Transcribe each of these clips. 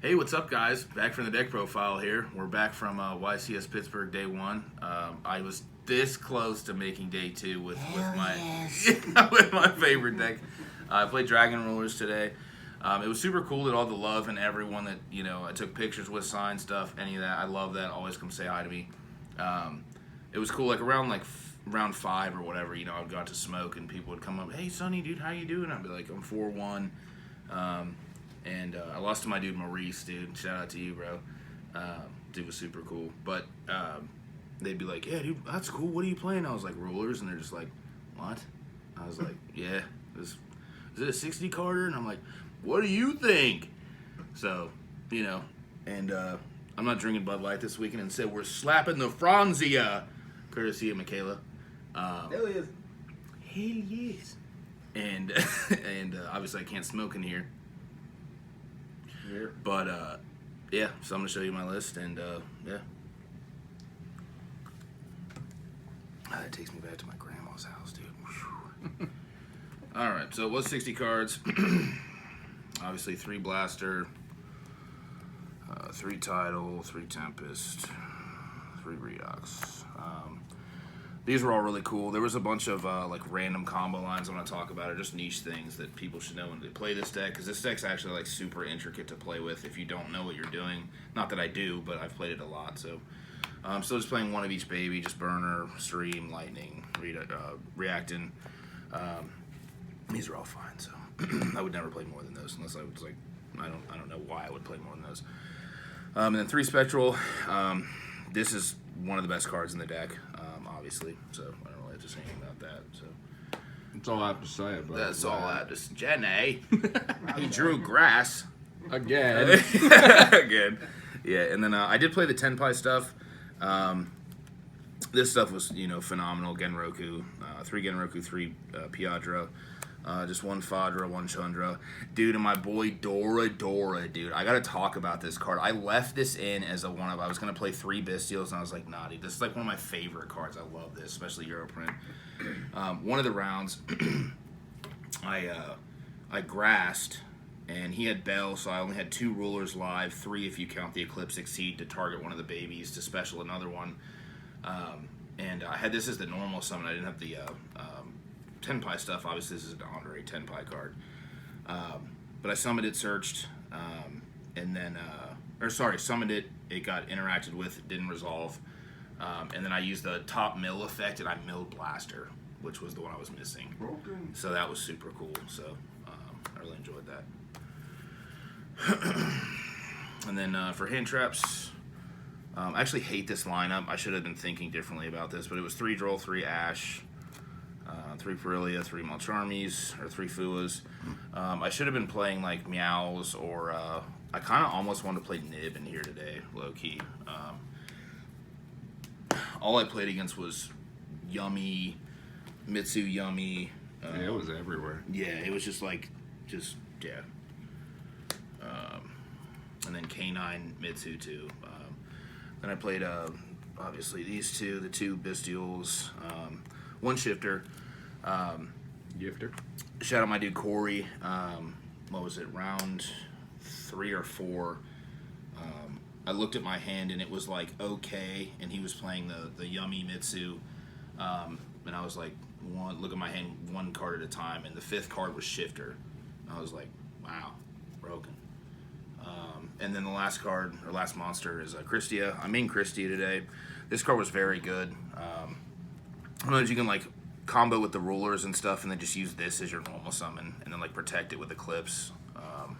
Hey, what's up, guys? Back from the deck profile here. We're back from YCS Pittsburgh Day 1. I was this close to making Day 2 with my with my favorite deck. I played Dragon Rulers today. It was super cool that all the love and everyone that, I took pictures with, signed stuff, any of that. I love that. Always come say hi to me. It was cool, around round 5 or whatever, I'd go out to smoke and people would come up, hey, Sonny, dude, how you doing? I'd be like, I'm 4-1. And I lost to my dude Maurice, dude. Shout out to you, bro. Dude was super cool. But they'd be like, yeah, dude, that's cool. What are you playing? I was like, Rulers. And they're just like, what? I was like, yeah. Is it a 60 carder? And I'm like, what do you think? So, and I'm not drinking Bud Light this weekend. Instead, we're slapping the Franzia, courtesy of Michaela. Hell yes. Hell yes. And obviously I can't smoke in here. But, yeah, so I'm going to show you my list, and, yeah. That takes me back to my grandma's house, dude. All right, so it was 60 cards. Obviously, 3 Blaster, 3 Tidal, 3 Tempest, 3 Redox. These were all really cool. There was a bunch of random combo lines I'm going to talk about, or just niche things that people should know when they play this deck, because this deck's actually super intricate to play with if you don't know what you're doing. Not that I do, but I've played it a lot. So still just playing one of each baby, just Burner, Stream, Lightning, Reacting. These are all fine, so I would never play more than those unless I was like, I don't know why I would play more than those. And then 3 Spectral. This is one of the best cards in the deck, obviously, so I don't really have to say anything about that. So That's all I have to say about it. that's all I have to say. Jenny, he drew grass. Again. Again. Yeah, and then I did play the Tenpai stuff. This stuff was, phenomenal. Genroku, 3 Genroku, 3 Piadra, just 1 Fadra, 1 Chandra. Dude, and my boy Dora, dude. I gotta talk about this card. I left this in as a one of. I was gonna play 3 Bestials, and I was like, nah, dude, this is one of my favorite cards. I love this, especially Europrint. One of the rounds, I grassed, and he had Bell, so I only had 2 Rulers live, 3 if you count the Eclipse Exceed to target one of the babies, to special another one. And I had this as the normal summon. I didn't have the Tenpai stuff. Obviously, this is an Andre Tenpai card. But I summoned it, searched, and then, summoned it. It got interacted with, it didn't resolve. And then I used the top mill effect, and I milled Blaster, which was the one I was missing. Broken. So that was super cool. So I really enjoyed that. And then for hand traps, I actually hate this lineup. I should have been thinking differently about this, but it was 3 Droll, 3 Ash, 3 Perilia, 3 Malcharmies, or 3 Fuas. I should have been playing Meows, or I kind of almost wanted to play Nib in here today, low key. All I played against was Yummy, Mitsu Yummy. Yeah, it was everywhere. Yeah, it was yeah. And then K9 Mitsu too. Then I played obviously these 2, the 2 Bestials, 1 Shifter. Gifter. Shout out my dude Corey. What was it, round 3 or 4? I looked at my hand and it was okay, and he was playing the Yummy Mitsu, and I was like, look at my hand 1 card at a time, and the 5th card was Shifter. I was like, wow, broken. And then the last card, or last monster, is Christia. I main Christia today. This card was very good. I don't know if you can combo with the Rulers and stuff, and then just use this as your normal summon, and then protect it with Eclipse. And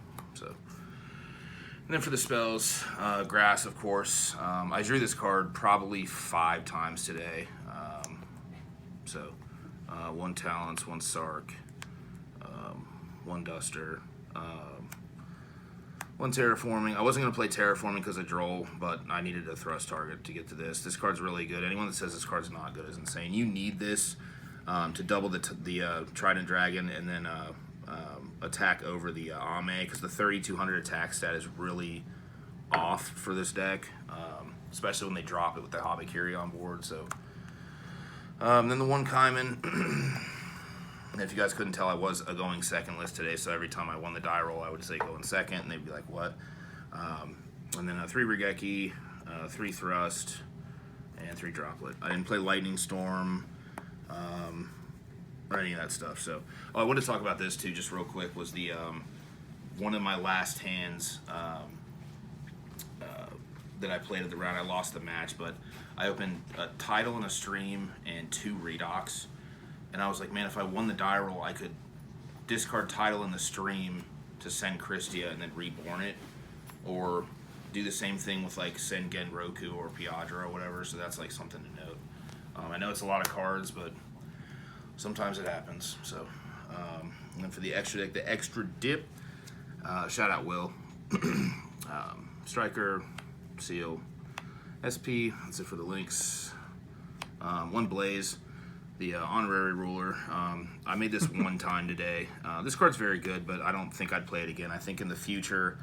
then for the spells, Grass, of course. I drew this card probably 5 times today. 1 Talents, 1 Sark, 1 Duster, 1 Terraforming. I wasn't going to play Terraforming because of Droll, but I needed a thrust target to get to this. This card's really good. Anyone that says this card's not good is insane. You need this to double the Trident Dragon, and then attack over the Ame, because the 3200 attack stat is really off for this deck, especially when they drop it with the Habakiri on board. So then the 1 Kaiman. And if you guys couldn't tell, I was a going second list today, so every time I won the die roll, I would say going second, and they'd be like, what? And then 3 Regeki, 3 Thrust, and 3 Droplet. I didn't play Lightning Storm or any of that stuff. So, I wanted to talk about this too, just real quick. Was the one of my last hands that I played at the round. I lost the match, but I opened a Tidal and a Stream and 2 Redox, and I was like, man, if I won the die roll, I could discard Tidal in the Stream to send Christia and then reborn it, or do the same thing with like send Genroku or Piadra or whatever. So that's like something to note. I know it's a lot of cards, but sometimes it happens. So, and then for the extra deck, the extra dip, shout out Will, Striker, Seal, SP. That's it for the links. 1 Blaze, the honorary ruler. I made this one time today. This card's very good, but I don't think I'd play it again. I think in the future,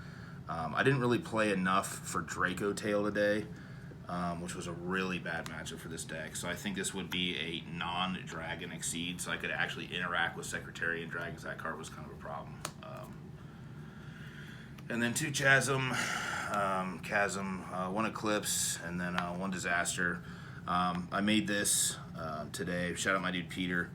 I didn't really play enough for Draco Tail today, which was a really bad matchup for this deck. So I think this would be a non-dragon Exceed, so I could actually interact with Secretarian Dragons. That card was kind of a problem. And then 2 Chasm, 1 Eclipse, and then 1 Disaster. I made this today. Shout out my dude Peter.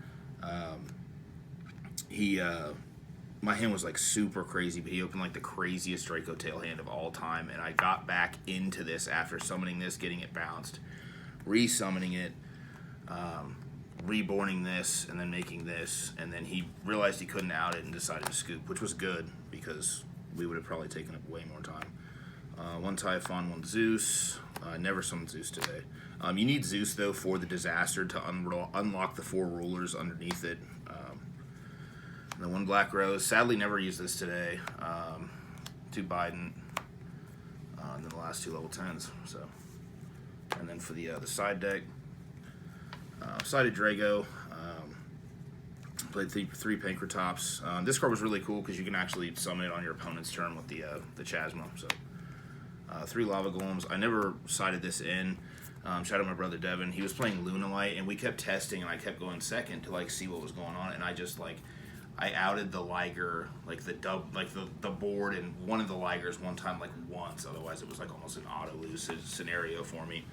My hand was like super crazy, but he opened like the craziest Draco Tail hand of all time, and I got back into this after summoning this, getting it bounced, re-summoning it, reborning this, and then making this, and then he realized he couldn't out it and decided to scoop, which was good because we would have probably taken up way more time. 1 Typhon, 1 Zeus. I never summoned Zeus today. You need Zeus, though, for the Disaster to unlock the 4 rulers underneath it. And then 1 Black Rose. Sadly, never used this today. 2 Biden. And then the last 2 level 10s. So, and then for the side deck, sided Drago. Played 3 Pankratops. This card was really cool because you can actually summon it on your opponent's turn with the Chasma. So, 3 Lava Golems. I never sided this in. Shout out my brother Devin. He was playing Lunalight, and we kept testing, and I kept going second to like see what was going on, and I just like I outed the Liger, like the board, and one of the Ligers one time like once. Otherwise, it was like almost an auto lose scenario for me.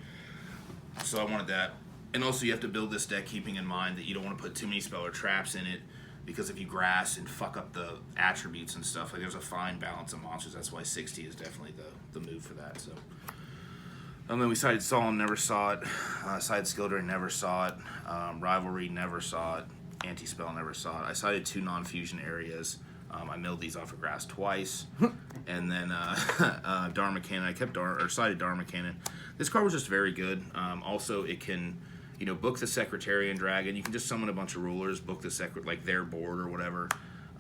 So I wanted that. And also, you have to build this deck keeping in mind that you don't want to put too many spell or traps in it, because if you grass and fuck up the attributes and stuff, like there's a fine balance of monsters. That's why 60 is definitely the move for that. So, and then we sided Solemn, never saw it. Sided Skildray, never saw it. Rivalry, never saw it. Anti-Spell, never saw it. I sided 2 non-fusion areas. I milled these off of grass twice. And then Dharma Cannon, I kept sided Dharma Cannon. This card was just very good. Also, it can, book the Secretarian Dragon. You can just summon a bunch of rulers, book the like their board or whatever,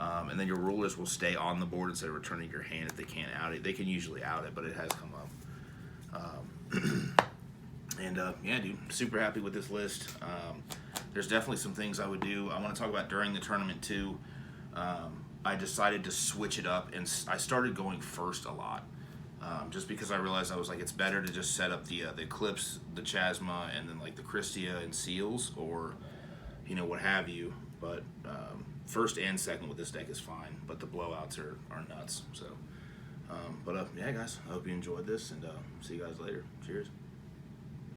and then your rulers will stay on the board instead of returning your hand if they can't out it. They can usually out it, but it has come up. And yeah, dude, super happy with this list. There's definitely some things I would do. I want to talk about during the tournament too. I decided to switch it up, and I started going first a lot. Just because I realized I was like, it's better to just set up the Eclipse, the Chasma, and then like the Christia and Seals, or what have you. But first and second with this deck is fine, but the blowouts are nuts. So, yeah, guys, I hope you enjoyed this, and see you guys later. Cheers.